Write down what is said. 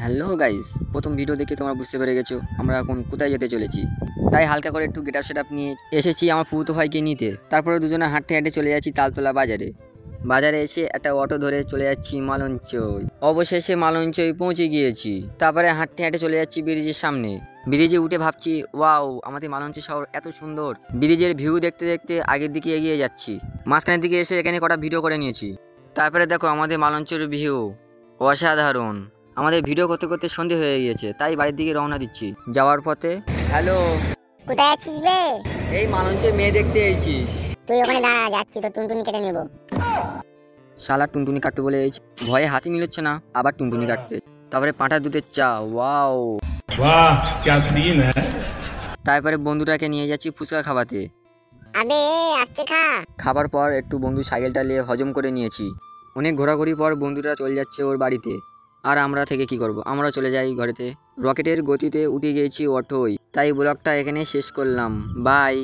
Hello guys, প্রথম video দেখে তোমরা বুঝতে পেরে গেছো আমরা এখন কোথায় যেতে চলেছি। তাই হালকা করে একটু গেটআপ সেটআপ নিয়ে এসেছি আমার ফুফুতো ভাইকে নিতে। তারপরে দুজনে হাঁটতে হাঁটতে চলে যাচ্ছি তালতলা বাজারে। বাজারে এসে একটা অটো ধরে চলে যাচ্ছি মালঞ্চই। অবশেষে মালঞ্চই পৌঁছে গিয়েছি। তারপরে হাঁটতে হাঁটতে চলে যাচ্ছি ব্রিজের সামনে। ব্রিজে উঠে ভাবছি, ওয়াও, আমাদের মালঞ্চ শহর এত সুন্দর। ব্রিজের ভিউ দেখতে দেখতে আগের দিকে এগিয়ে যাচ্ছি। মাঝখানের দিকে এসে এখানে কটা ভিডিও করে নিয়েছি। তারপরে দেখো আমাদের মালঞ্চের ভিউ অসাধারণ। আমাদের ভিডিও করতে করতে সন্ধে হয়ে গিয়েছে, তাই বাড়ির দিকে রওনা দিচ্ছি। যাওয়ার পথে হ্যালো, কোথায় আছিস বে? এই মালঞ্চে মেয়ে দেখতে এসেছি। তুই ওখানে দাঁড়া, যাচ্ছি তো টুনটুনি কেটে নেবো। শালা টুনটুনি কাটতে বলে এসেছি, ভয়ে হাতি মিলচ্ছে না, আবার টুনটুনি কাটতে। তারপরে পাঁঠা দুধের চা, ওয়াও, वाह क्या सीन है। তারপরে বন্ধুটাকে নিয়ে যাচ্ছি ফুচকা খাওয়াতে। আবে আস্তে খা। খাবার পর একটু বন্ধু সাইকেলটা নিয়ে হজম করে নিয়েছি। অনেক ঘোরাঘুরি পর বন্ধুটা চলে যাচ্ছে ওর বাড়িতে। আর আমরা থেকে কি করব, আমরা চলে যাই ঘরেতে। রকেটের গতিতে উঠে গিয়েছি অটোয়। তাই ব্লগটা এখানে শেষ করলাম, বাই।